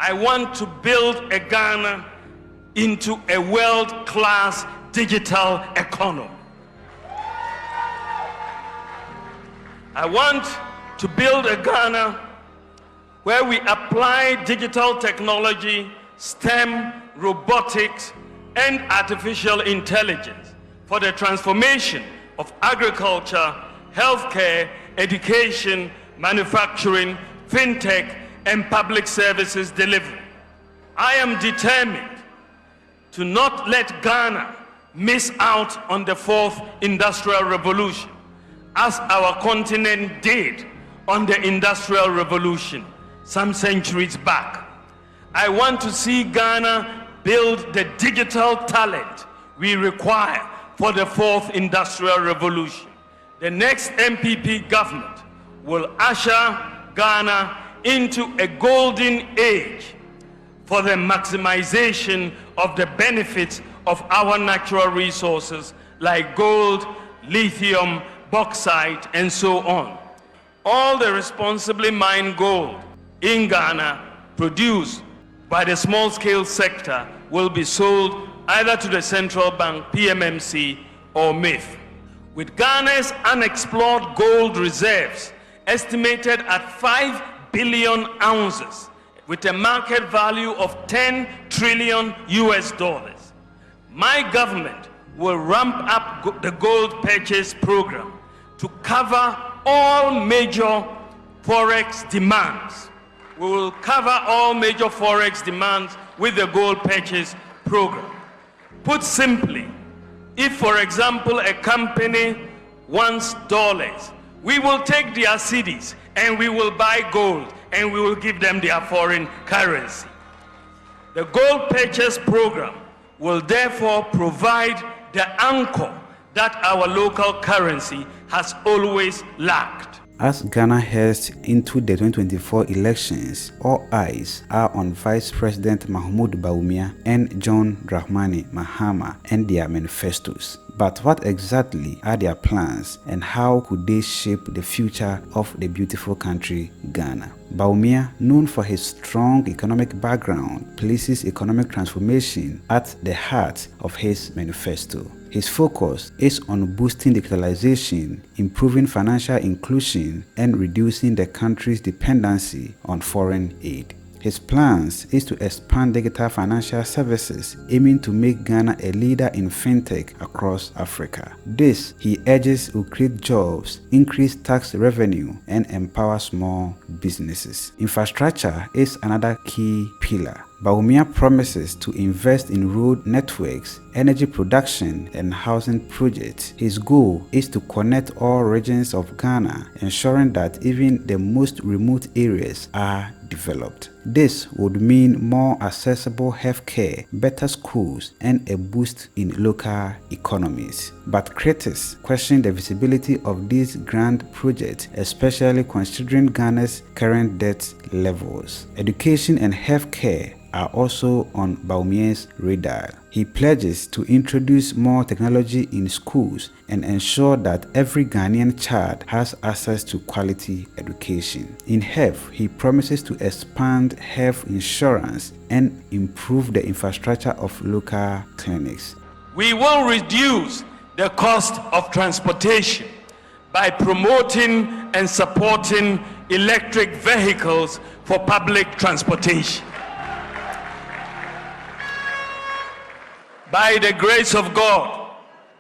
I want to build a Ghana into a world-class digital economy. I want to build a Ghana where we apply digital technology, STEM, robotics, and artificial intelligence for the transformation of agriculture, healthcare, education, manufacturing, fintech, and public services delivery. I am determined to not let Ghana miss out on the fourth industrial revolution, as our continent did on the industrial revolution some centuries back. I want to see Ghana build the digital talent we require for the fourth industrial revolution. The next MPP government will usher Ghana into a golden age for the maximization of the benefits of our natural resources like gold, lithium, bauxite, and so on. All the responsibly mined gold in Ghana produced by the small-scale sector will be sold either to the central bank, PMMC, or MIF. With Ghana's unexplored gold reserves estimated at 5 billion ounces, with a market value of 10 trillion US dollars, my government will ramp up the gold purchase program to cover all major forex demands. We will cover all major forex demands with the gold purchase program. Put simply, if, for example, a company wants dollars, we will take their cedis and we will buy gold and we will give them their foreign currency. The gold purchase program will therefore provide the anchor that our local currency has always lacked. As Ghana heads into the 2024 elections, all eyes are on Vice President Mahamudu Bawumia and John Dramani Mahama and their manifestos. But what exactly are their plans and how could they shape the future of the beautiful country, Ghana? Bawumia, known for his strong economic background, places economic transformation at the heart of his manifesto. His focus is on boosting digitalization, improving financial inclusion, and reducing the country's dependency on foreign aid. His plans is to expand digital financial services, aiming to make Ghana a leader in fintech across Africa. This, he urges, will create jobs, increase tax revenue, and empower small businesses. Infrastructure is another key pillar. Bawumia promises to invest in road networks, energy production, and housing projects. His goal is to connect all regions of Ghana, ensuring that even the most remote areas are developed. This would mean more accessible healthcare, better schools, and a boost in local economies. But critics question the visibility of these grand projects, especially considering Ghana's current debt levels. Education and healthcare are also on Bawumia's radar. He pledges to introduce more technology in schools and ensure that every Ghanaian child has access to quality education. In health, he promises to expand health insurance and improve the infrastructure of local clinics. We will reduce the cost of transportation by promoting and supporting electric vehicles for public transportation. By the grace of God,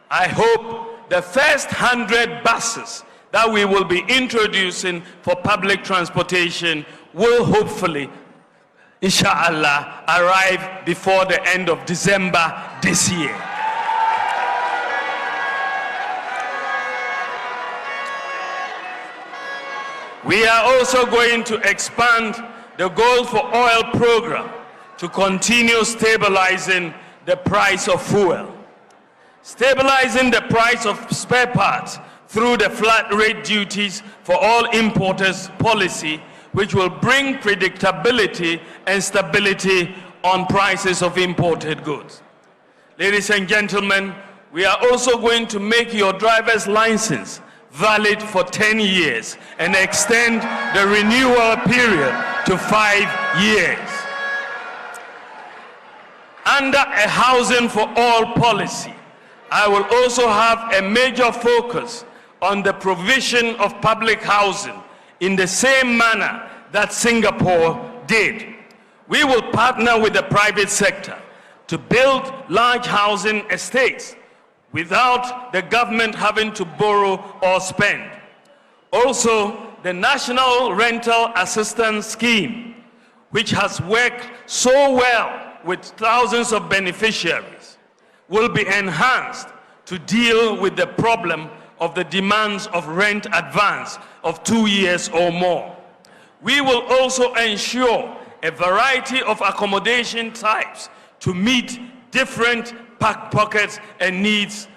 I hope the first 100 buses that we will be introducing for public transportation will hopefully, inshallah, arrive before the end of December this year. We are also going to expand the Gold for Oil program to continue stabilizing the price of fuel. Stabilizing the price of spare parts through the flat rate duties for all importers policy, which will bring predictability and stability on prices of imported goods. Ladies and gentlemen, we are also going to make your driver's license valid for 10 years and extend the renewal period to 5 years. Under a housing for all policy, I will also have a major focus on the provision of public housing in the same manner that Singapore did. We will partner with the private sector to build large housing estates without the government having to borrow or spend. Also, the National Rental Assistance Scheme, which has worked so well with thousands of beneficiaries, will be enhanced to deal with the problem of the demands of rent advance of 2 years or more. We will also ensure a variety of accommodation types to meet different pockets and needs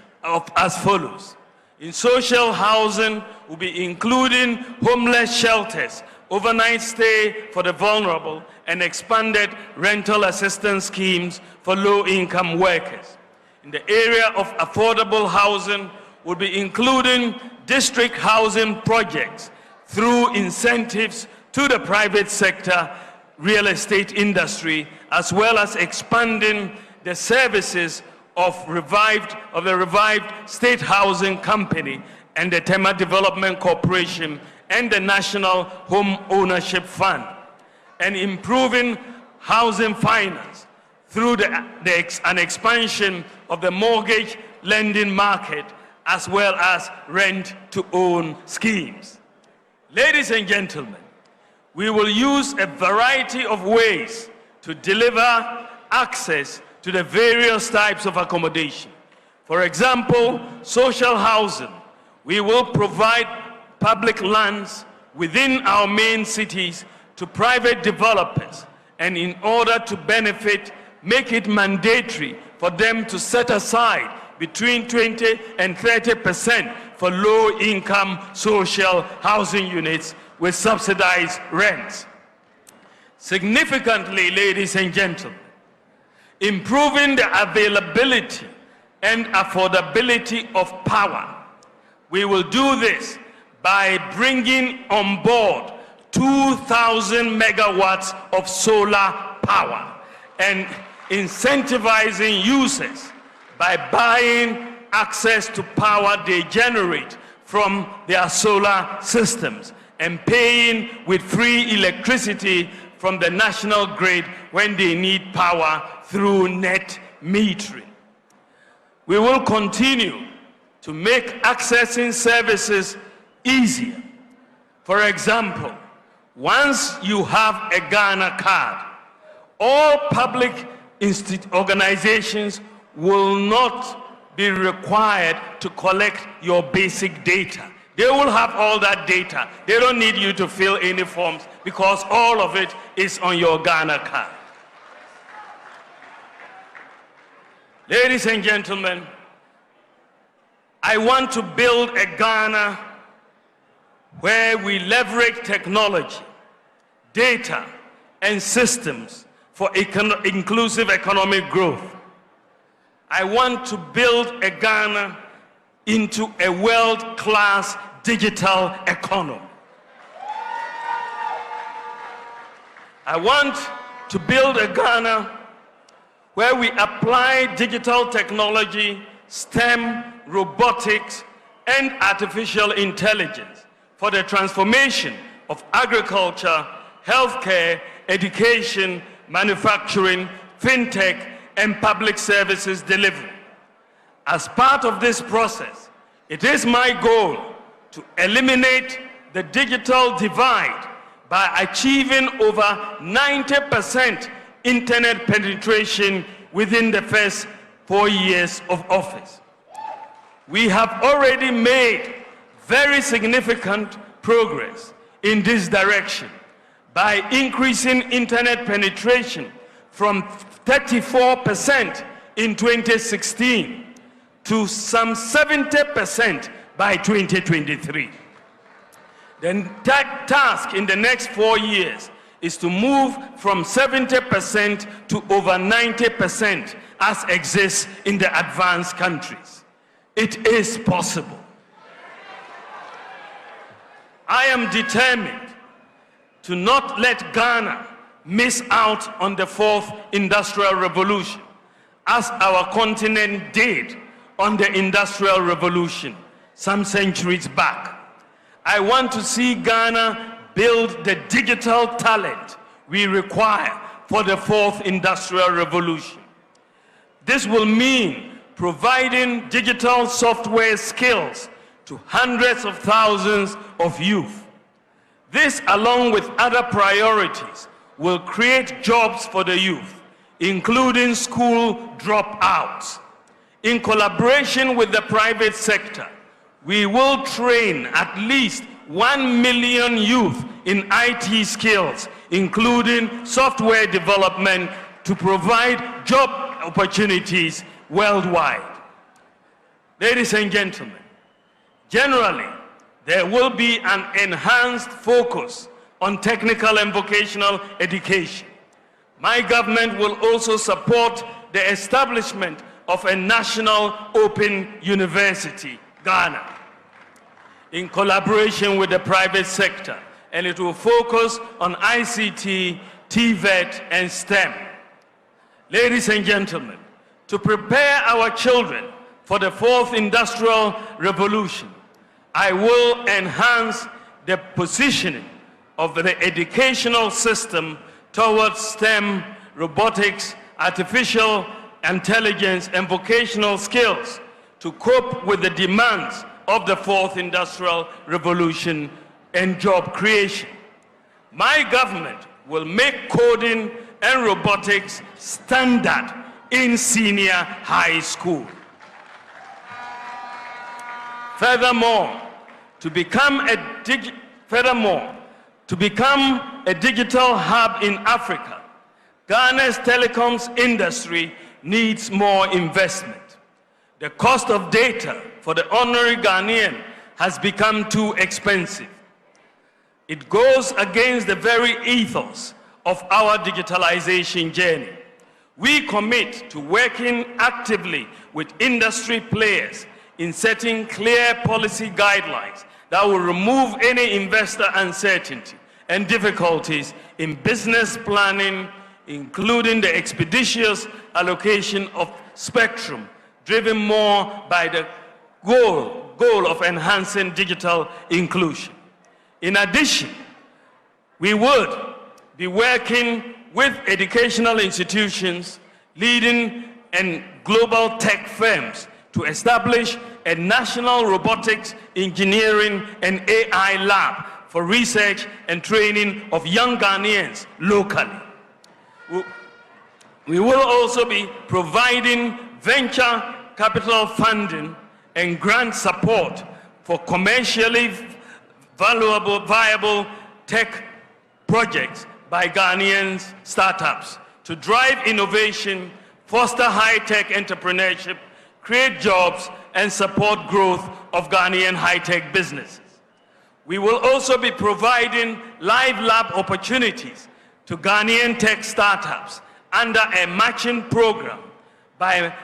as follows. In social housing, we'll be including homeless shelters, overnight stay for the vulnerable, and expanded rental assistance schemes for low-income workers. In the area of affordable housing, we'll be including district housing projects through incentives to the private sector real estate industry, as well as expanding the services of the revived State Housing Company and the Tema Development Corporation and the National Home Ownership Fund, and improving housing finance through an expansion of the mortgage lending market, as well as rent-to-own schemes. Ladies and gentlemen, we will use a variety of ways to deliver access to the various types of accommodation. For example, social housing. We will provide public lands within our main cities to private developers, and in order to benefit, make it mandatory for them to set aside between 20 and 30% for low-income social housing units with subsidized rents. Significantly, ladies and gentlemen, improving the availability and affordability of power. We will do this by bringing on board 2,000 megawatts of solar power and incentivizing users by buying access to power they generate from their solar systems and paying with free electricity from the national grid when they need power through net metering. We will continue to make accessing services easier. For example, once you have a Ghana card, all public organizations will not be required to collect your basic data. They will have all that data. They don't need you to fill any forms because all of it is on your Ghana card. Ladies and gentlemen, I want to build a Ghana where we leverage technology, data, and systems for inclusive economic growth. I want to build a Ghana into a world-class digital economy. I want to build a Ghana where we apply digital technology, STEM, robotics, and artificial intelligence for the transformation of agriculture, healthcare, education, manufacturing, fintech, and public services delivery. As part of this process, it is my goal to eliminate the digital divide by achieving over 90% internet penetration within the first 4 years of office. We have already made very significant progress in this direction by increasing internet penetration from 34% in 2016 to some 70% by 2023. The task in the next 4 years is to move from 70% to over 90% as exists in the advanced countries. It is possible. I am determined to not let Ghana miss out on the fourth industrial revolution. as our continent did on the Industrial Revolution some centuries back. I want to see Ghana build the digital talent we require for the fourth industrial revolution. This will mean providing digital software skills to hundreds of thousands of youth. This, along with other priorities, will create jobs for the youth, including school dropouts. In collaboration with the private sector, we will train at least 1 million youth in IT skills, including software development, to provide job opportunities worldwide. Ladies and gentlemen, generally, there will be an enhanced focus on technical and vocational education. My government will also support the establishment of a national open university, Ghana, in collaboration with the private sector, and it will focus on ICT, TVET, and STEM. Ladies and gentlemen, to prepare our children for the fourth industrial revolution, I will enhance the positioning of the educational system towards STEM, robotics, artificial intelligence, and vocational skills to cope with the demands of the fourth industrial revolution and job creation. My government will make coding and robotics standard in senior high school. Furthermore, to become a digital hub in Africa, Ghana's telecoms industry needs more investment. The cost of data for the ordinary Ghanaian has become too expensive. It goes against the very ethos of our digitalization journey. We commit to working actively with industry players in setting clear policy guidelines that will remove any investor uncertainty and difficulties in business planning, including the expeditious allocation of spectrum, driven more by the goal of enhancing digital inclusion. In addition, we would be working with educational institutions, leading and global tech firms to establish a national robotics, engineering, and AI lab for research and training of young Ghanaians locally. We will also be providing venture capital funding and grant support for commercially viable tech projects by Ghanaian startups to drive innovation, foster high-tech entrepreneurship, create jobs, and support growth of Ghanaian high-tech businesses. We will also be providing live lab opportunities to Ghanaian tech startups under a matching program by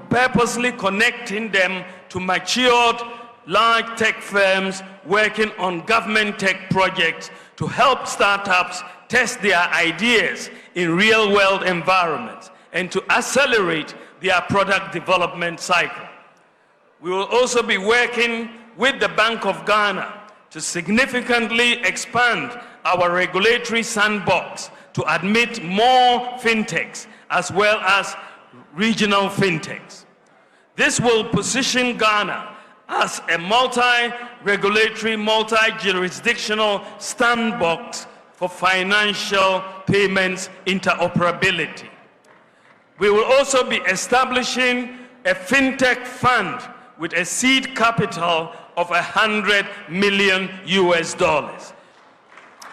purposely connecting them to matured large tech firms working on government tech projects to help startups test their ideas in real-world environments and to accelerate their product development cycle. We will also be working with the Bank of Ghana to significantly expand our regulatory sandbox to admit more fintechs as well as regional fintechs. This will position Ghana as a multi-regulatory, multi-jurisdictional sandbox for financial payments interoperability. We will also be establishing a fintech fund with a seed capital of $100 million.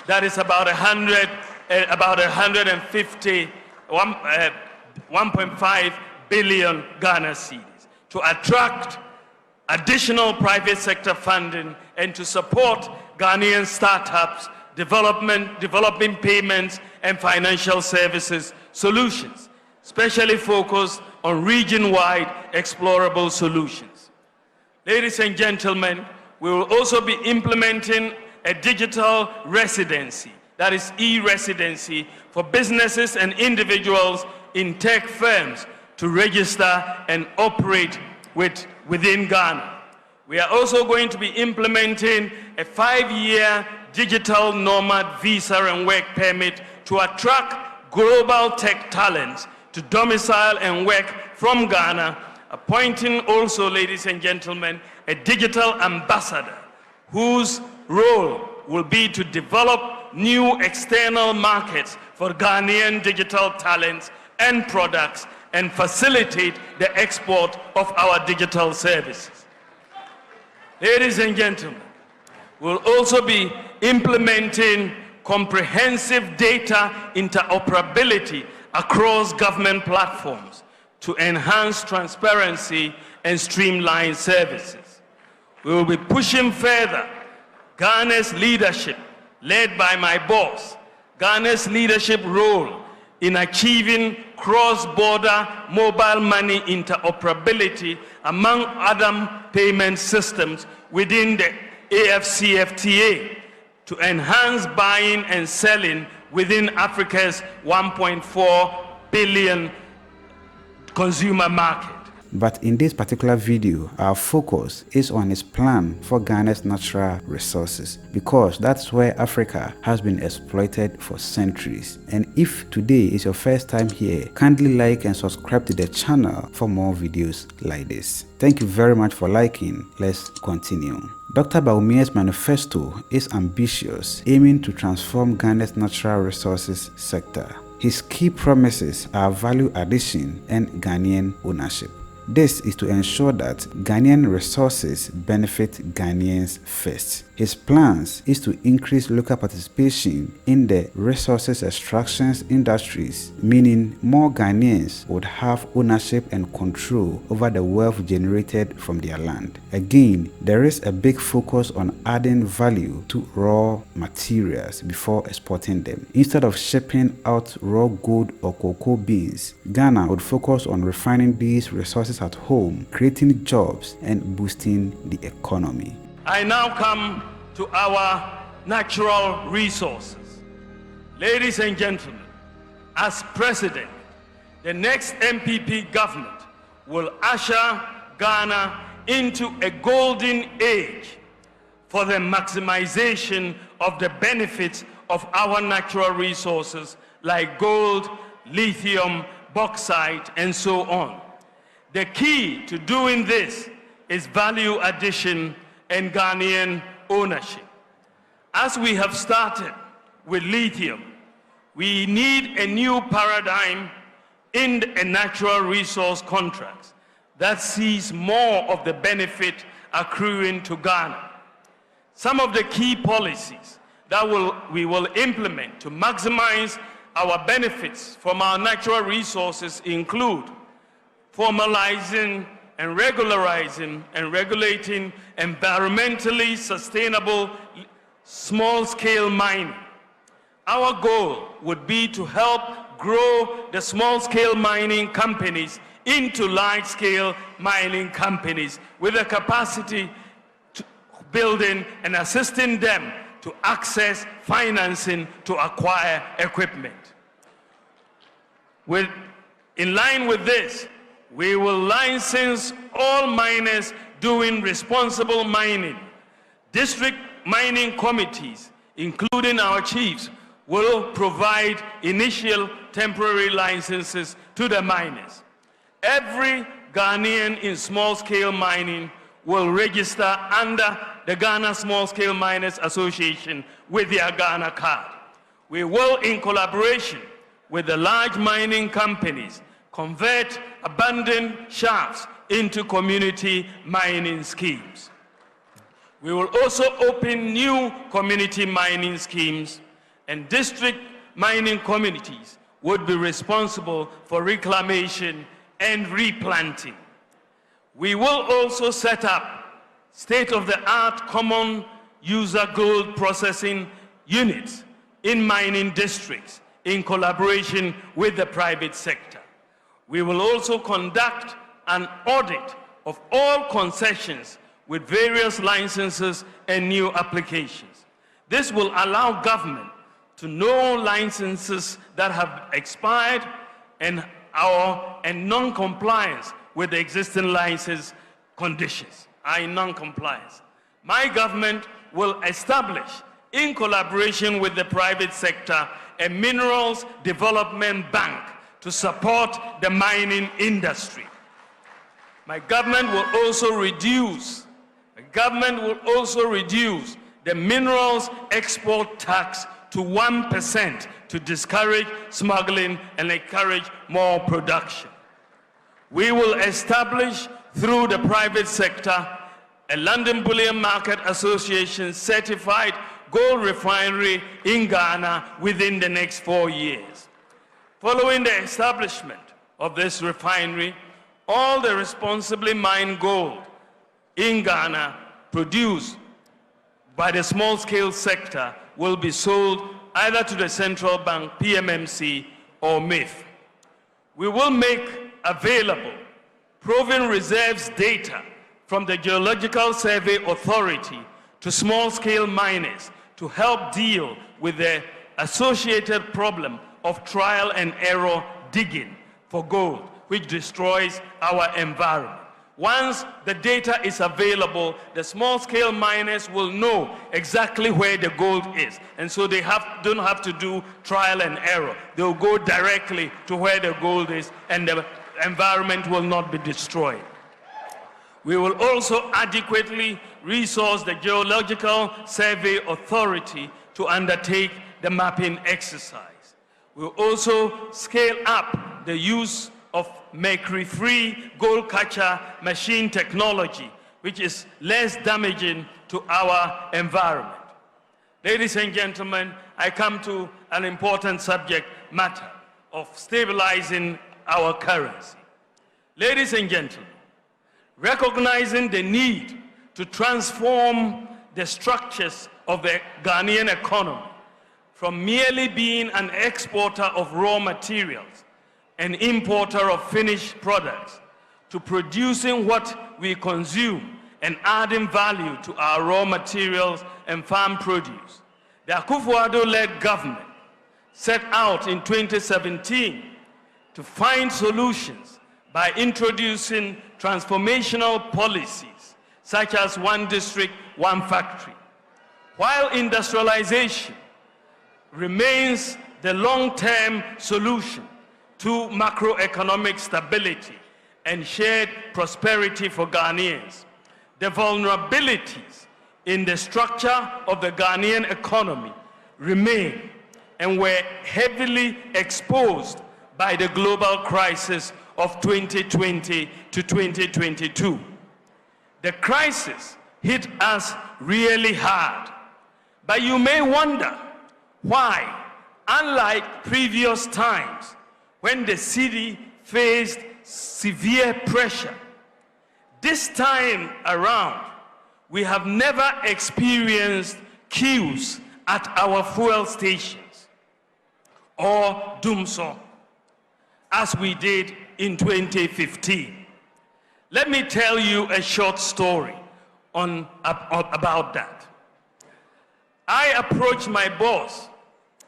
That is about 1.5 billion Ghana cedis to attract additional private sector funding and to support Ghanaian startups developing payments and financial services solutions, especially focused on region-wide explorable solutions. Ladies and gentlemen, we will also be implementing a digital residency, that is e-residency, for businesses and individuals in tech firms to register and operate within Ghana. We are also going to be implementing a 5-year digital nomad visa and work permit to attract global tech talents to domicile and work from Ghana, appointing also, ladies and gentlemen, a digital ambassador whose role will be to develop new external markets for Ghanaian digital talents and products and facilitate the export of our digital services. Ladies and gentlemen, we'll also be implementing comprehensive data interoperability across government platforms to enhance transparency and streamline services. We will be pushing further Ghana's leadership, led by my boss, Ghana's leadership role in achieving cross-border mobile money interoperability among other payment systems within the AfCFTA to enhance buying and selling within Africa's 1.4 billion consumer market. But in this particular video, our focus is on his plan for Ghana's natural resources, because that's where Africa has been exploited for centuries. And if today is your first time here, kindly like and subscribe to the channel for more videos like this. Thank you very much for liking. Let's continue. Dr. Bawumia's manifesto is ambitious, aiming to transform Ghana's natural resources sector. His key promises are value addition and Ghanaian ownership. This is to ensure that Ghanaian resources benefit Ghanaians first. His plans is to increase local participation in the resources extraction industries, meaning more Ghanaians would have ownership and control over the wealth generated from their land. Again, there is a big focus on adding value to raw materials before exporting them. Instead of shipping out raw gold or cocoa beans, Ghana would focus on refining these resources at home, creating jobs and boosting the economy. I now come to our natural resources. Ladies and gentlemen, as president, the next MPP government will usher Ghana into a golden age for the maximization of the benefits of our natural resources like gold, lithium, bauxite, and so on. The key to doing this is value addition and Ghanaian ownership. As we have started with lithium, we need a new paradigm in the natural resource contracts that sees more of the benefit accruing to Ghana. Some of the key policies that we will implement to maximize our benefits from our natural resources include formalizing and regularizing and regulating environmentally sustainable small-scale mining. Our goal would be to help grow the small-scale mining companies into large-scale mining companies with the capacity to building and assisting them to access financing to acquire equipment. In line with this, we will license all miners doing responsible mining. District mining committees, including our chiefs, will provide initial temporary licenses to the miners. Every Ghanaian in small-scale mining will register under the Ghana Small-Scale Miners Association with their Ghana card. We will, in collaboration with the large mining companies, convert abandoned shafts into community mining schemes. We will also open new community mining schemes, and district mining communities would be responsible for reclamation and replanting. We will also set up state-of-the-art common user gold processing units in mining districts in collaboration with the private sector. We will also conduct an audit of all concessions with various licenses and new applications. This will allow government to know licenses that have expired and and non-compliance with the existing license conditions are in non-compliance. My government will establish, in collaboration with the private sector, a minerals development bank to support the mining industry. My government will also reduce the minerals export tax to 1% to discourage smuggling and encourage more production. We will establish, through the private sector, a London Bullion Market Association certified gold refinery in Ghana within the next 4 years. Following the establishment of this refinery, all the responsibly mined gold in Ghana produced by the small-scale sector will be sold either to the central bank, PMMC, or MIF. We will make available proven reserves data from the Geological Survey Authority to small-scale miners to help deal with the associated problem of trial and error digging for gold, which destroys our environment. Once the data is available, the small-scale miners will know exactly where the gold is, and so they don't have to do trial and error. They'll go directly to where the gold is, and the environment will not be destroyed. We will also adequately resource the Geological Survey Authority to undertake the mapping exercise. We'll also scale up the use of mercury-free gold catcher machine technology, which is less damaging to our environment. Ladies and gentlemen, I come to an important subject matter of stabilizing our currency. Ladies and gentlemen, recognizing the need to transform the structures of the Ghanaian economy from merely being an exporter of raw materials, an importer of finished products, to producing what we consume and adding value to our raw materials and farm produce. The Akufo-Addo-led government set out in 2017 to find solutions by introducing transformational policies such as one district, one factory. While industrialization remains the long-term solution to macroeconomic stability and shared prosperity for Ghanaians, the vulnerabilities in the structure of the Ghanaian economy remain and were heavily exposed by the global crisis of 2020 to 2022. The crisis hit us really hard, but you may wonder why, unlike previous times when the city faced severe pressure, this time around we have never experienced queues at our fuel stations or dumsor as we did in 2015. Let me tell you a short story about that. I approached my boss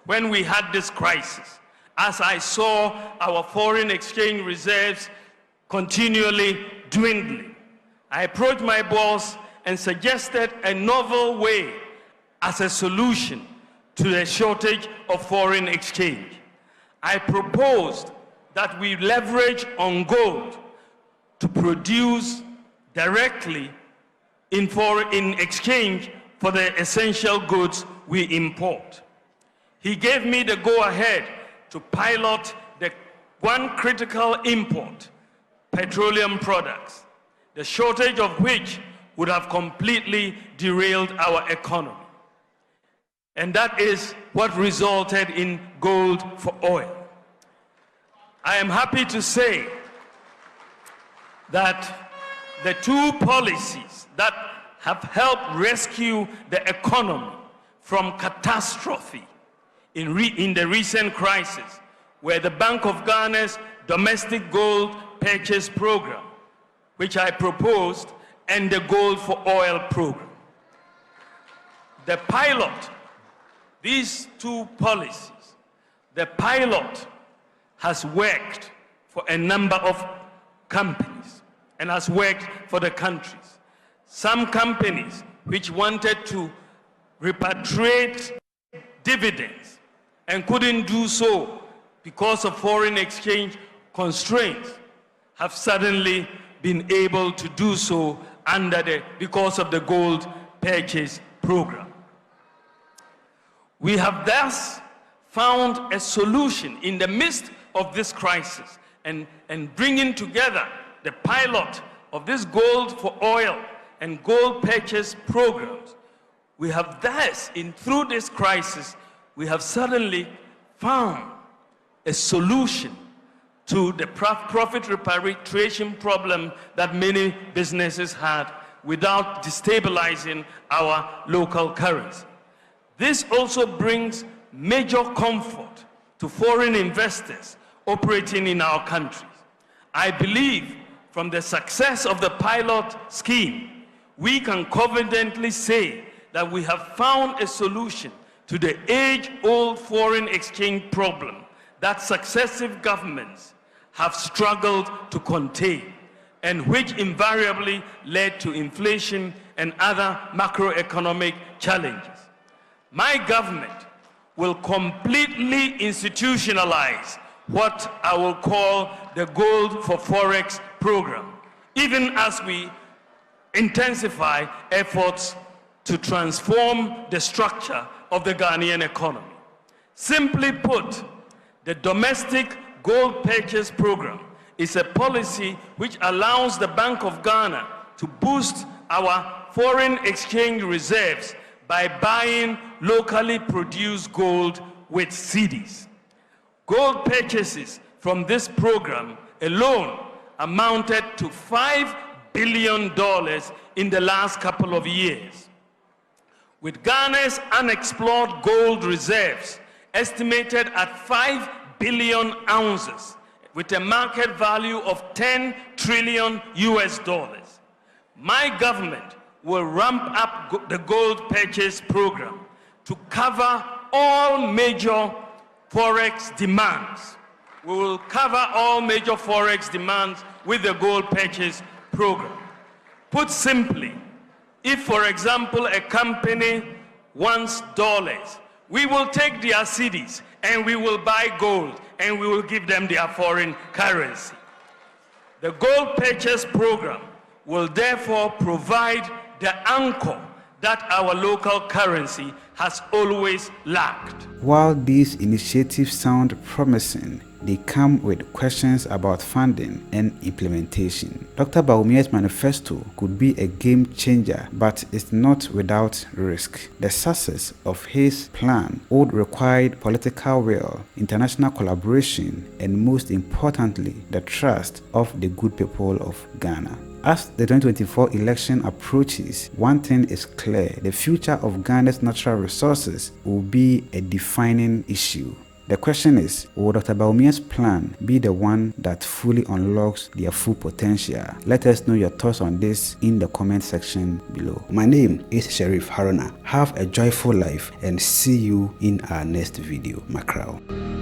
when we had this crisis, as I saw our foreign exchange reserves continually dwindling. I approached my boss and suggested a novel way as a solution to the shortage of foreign exchange. I proposed that we leverage on gold to produce directly in exchange for the essential goods we import. He gave me the go-ahead to pilot the one critical import, petroleum products, the shortage of which would have completely derailed our economy. And that is what resulted in gold for oil. I am happy to say that the two policies that have helped rescue the economy from catastrophe in the recent crisis were the Bank of Ghana's domestic gold purchase program, which I proposed, and the gold for oil program. The pilot, these two policies, the pilot has worked for a number of companies and has worked for the countries. Some companies which wanted to repatriate dividends and couldn't do so because of foreign exchange constraints have suddenly been able to do so because of the gold purchase program. We have thus found a solution in the midst of this crisis and bringing together the pilot of this gold for oil and gold purchase programs. We have thus, through this crisis, we have suddenly found a solution to the profit repatriation problem that many businesses had without destabilizing our local currency. This also brings major comfort to foreign investors operating in our countries. I believe from the success of the pilot scheme, we can confidently say that we have found a solution to the age-old foreign exchange problem that successive governments have struggled to contain and which invariably led to inflation and other macroeconomic challenges. My government will completely institutionalize what I will call the Gold for Forex program, even as we intensify efforts to transform the structure of the Ghanaian economy. Simply put, the domestic gold purchase program is a policy which allows the Bank of Ghana to boost our foreign exchange reserves by buying locally produced gold with cedis. Gold purchases from this program alone amounted to $5 billion in the last couple of years. With Ghana's unexplored gold reserves estimated at 5 billion ounces, with a market value of 10 trillion US dollars, my government will ramp up the gold purchase program to cover all major forex demands. We will cover all major forex demands with the gold purchase program. Put simply, if, for example, a company wants dollars, we will take their cedis and we will buy gold and we will give them their foreign currency. The gold purchase program will therefore provide the anchor that our local currency has always lacked. While these initiatives sound promising, they come with questions about funding and implementation. Dr. Bawumia's manifesto could be a game changer, but it's not without risk. The success of his plan would require political will, international collaboration, and most importantly, the trust of the good people of Ghana. As the 2024 election approaches, one thing is clear: the future of Ghana's natural resources will be a defining issue. The question is, will Dr. Bawumia's plan be the one that fully unlocks their full potential? Let us know your thoughts on this in the comment section below. My name is Sheriff Haruna. Have a joyful life and see you in our next video. Macrao.